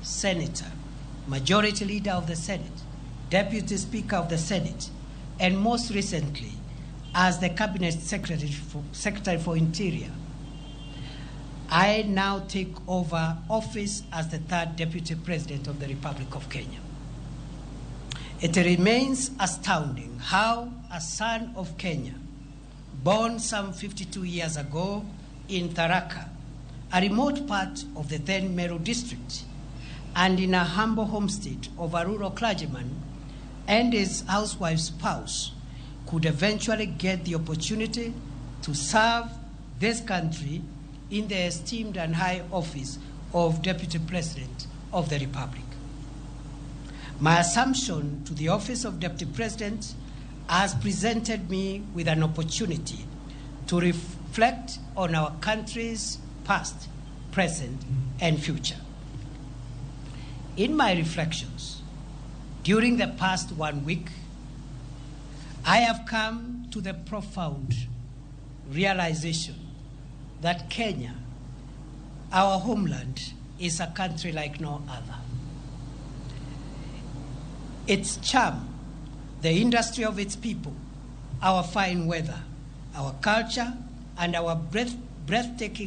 senator, majority leader of the Senate, deputy speaker of the Senate, and most recently as the cabinet secretary for Interior, I now take over office as the third deputy president of the Republic of Kenya. It remains astounding how a son of Kenya, born some 52 years ago in Tharaka, a remote part of the then Meru district, and in a humble homestead of a rural clergyman and his housewife's spouse, could eventually get the opportunity to serve this country in the esteemed and high office of Deputy President of the Republic. My assumption to the office of Deputy President has presented me with an opportunity to reflect on our country's past, present, and future. In my reflections, during the past 1 week, I have come to the profound realization that Kenya, our homeland, is a country like no other. Its charm, the industry of its people, our fine weather, our culture, and our breathtaking